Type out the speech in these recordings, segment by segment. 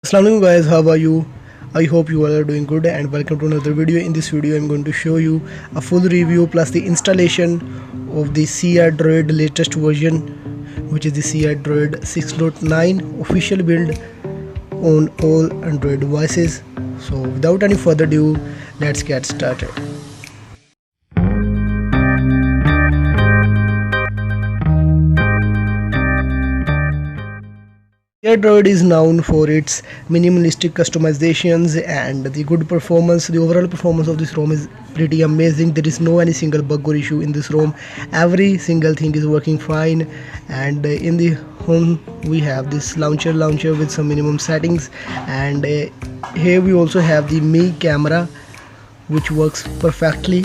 Assalamualaikum guys, how are you? I hope you all are doing good and welcome to another video. In this video I'm going to show you a full review plus the installation of the CR Droid latest version, which is the CR Droid 6.9 official build on all Android devices. So without any further ado, let's get started. Droid is known for its minimalistic customizations and the good performance. The overall performance of this ROM is pretty amazing. There is no any single bug or issue in this ROM. Every single thing is working fine. And in the home we have this launcher with some minimum settings, and here we also have the Mi camera, which works perfectly.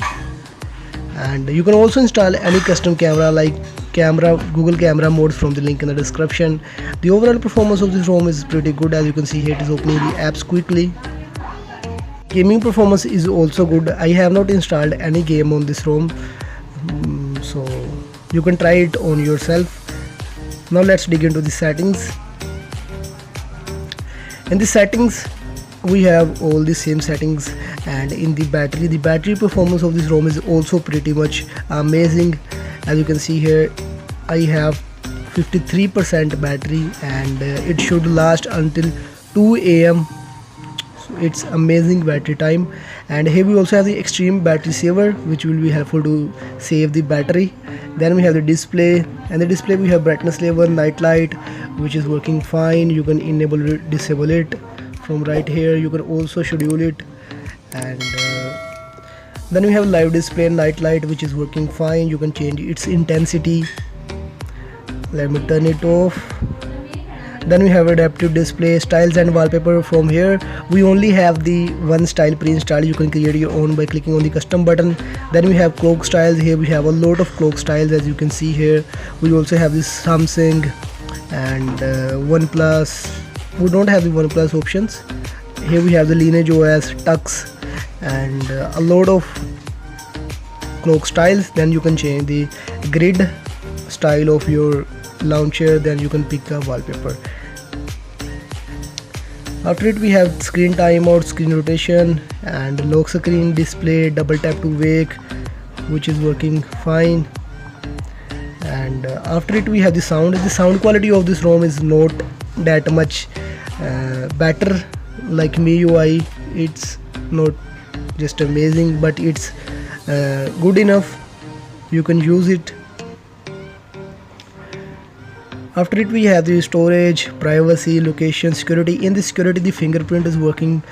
And you can also install any custom camera like Google camera modes from the link in the description. The overall performance of this ROM is pretty good. As you can see here, it is opening the apps quickly. Gaming performance is also good. I have not installed any game on this ROM, so you can try it on yourself. Now let's dig into the settings. In the settings we have all the same settings, and in the battery performance of this ROM is also pretty much amazing. As you can see here, I have 53% battery and it should last until 2 AM. So it's amazing battery time. And here we also have the extreme battery saver, which will be helpful to save the battery. Then we have the display, and the display we have brightness level, night light, which is working fine. You can enable it, disable it from right here. You can also schedule it. And then we have live display and night light, which is working fine. You can change its intensity. Let me turn it off. Then we have adaptive display, styles and wallpaper. From here we only have the one style pre-installed. You can create your own by clicking on the custom button. Then we have clock styles. Here we have a lot of clock styles, as you can see here. We also have this Samsung and OnePlus. We don't have the OnePlus options. Here we have the Lineage OS, Tux, and a lot of clock styles. Then you can change the grid style of your launcher. Then you can pick a wallpaper. After it we have screen timeout, screen rotation, and lock screen display, double tap to wake, which is working fine. And after it we have the sound. The sound quality of this ROM is not that much better like MIUI. It's not just amazing, but it's good enough. You can use it. After it we have the storage, privacy, location, security. In the security, the fingerprint is working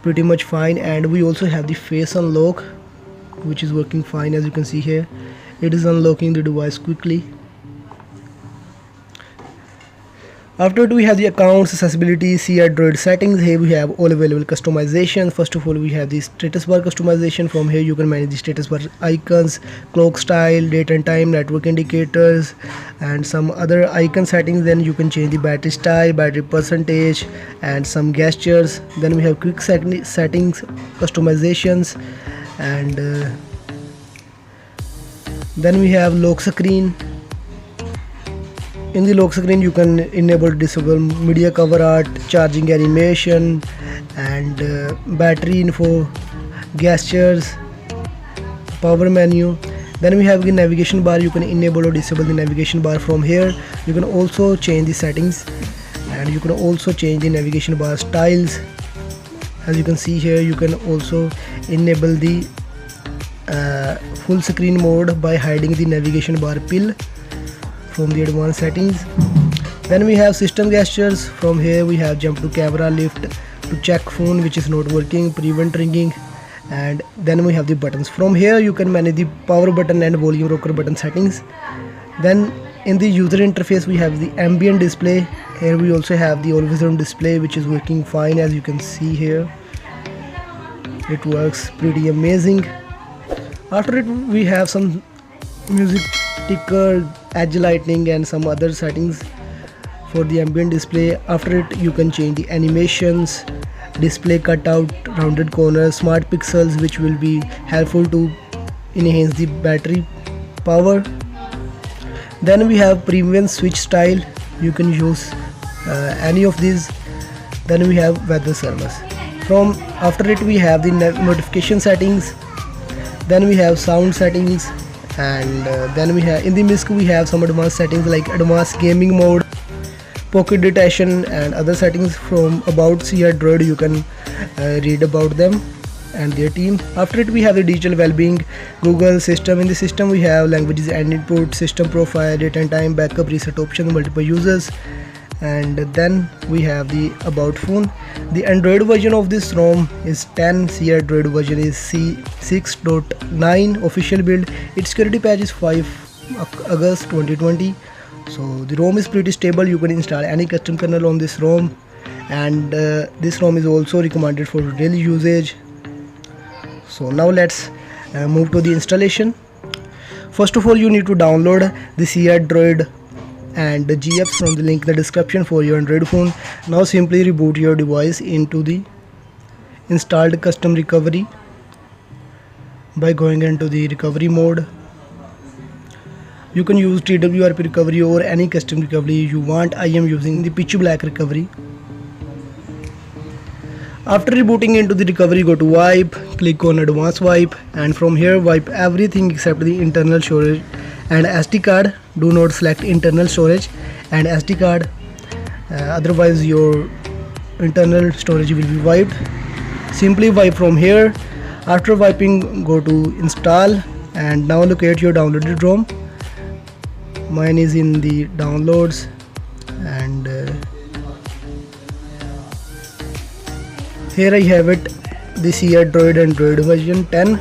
pretty much fine, and we also have the face unlock, which is working fine. As you can see here, it is unlocking the device quickly. After it we have the accounts, accessibility, CR Droid settings. Here we have all available customization. First of all, we have the status bar customization. From here you can manage the status bar icons, clock style, date and time, network indicators, and some other icon settings. Then you can change the battery style, battery percentage, and some gestures. Then we have quick settings, customizations, and then we have lock screen. In the lock screen you can enable, disable media cover art, charging animation, and battery info, gestures, power menu. Then we have the navigation bar. You can enable or disable the navigation bar from here. You can also change the settings, and you can also change the navigation bar styles. As you can see here, you can also enable the full screen mode by hiding the navigation bar pill from the advanced settings. Then we have system gestures. From here we have jump to camera, lift to check phone which is not working, prevent ringing, and then we have the buttons. From here you can manage the power button and volume rocker button settings. Then in the user interface we have the ambient display. Here we also have the always on display, which is working fine. As you can see here, it works pretty amazing. After it we have some music ticker, edge lighting, and some other settings for the ambient display. After it you can change the animations, display cutout, rounded corners, smart pixels, which will be helpful to enhance the battery power. Then we have premium switch style. You can use any of these. Then we have weather service. From after it we have the notification settings. Then we have sound settings, and then we have in the MISC we have some advanced settings like advanced gaming mode, pocket detection, and other settings. From about CR Droid you can read about them and their team. After it we have the digital well-being, Google system. In the system we have languages and input, system profile, date and time, backup, reset option, multiple users, and then we have the about phone. The Android version of this ROM is 10. CR Droid version is C6.9 official build. Its security patch is 5 August 2020. So the ROM is pretty stable. You can install any custom kernel on this ROM, and this ROM is also recommended for daily usage. So now let's move to the installation. First of all, you need to download the CR Droid and the GApps from the link in the description for your Android phone. Now simply reboot your device into the installed custom recovery by going into the recovery mode. You can use TWRP recovery or any custom recovery you want. I am using the Pitch Black recovery. After rebooting into the recovery, go to wipe, click on advanced wipe, and from here wipe everything except the internal storage and SD card. Do not select internal storage and SD card, otherwise your internal storage will be wiped. Simply wipe from here. After wiping, go to install, and now locate your downloaded ROM. Mine is in the downloads, and here I have it, the CR Droid Android version 10,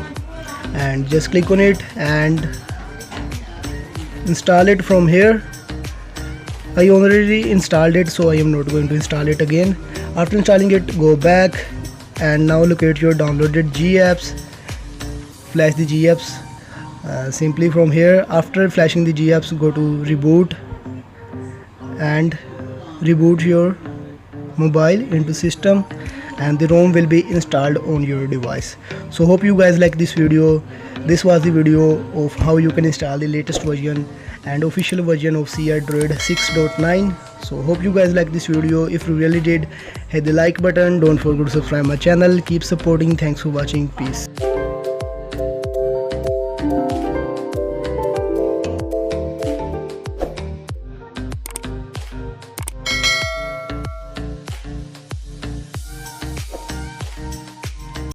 and just click on it and install it from here. I already installed it, so I am not going to install it again. After installing it, go back, and now locate your downloaded GApps. Flash the GApps simply from here. After flashing the GApps, go to reboot and reboot your mobile into system, and the ROM will be installed on your device. So hope you guys like this video. This was the video of how you can install the latest version and official version of CR Droid 6.9. So hope you guys like this video. If you really did, hit the like button. Don't forget to subscribe my channel. Keep supporting. Thanks for watching. Peace.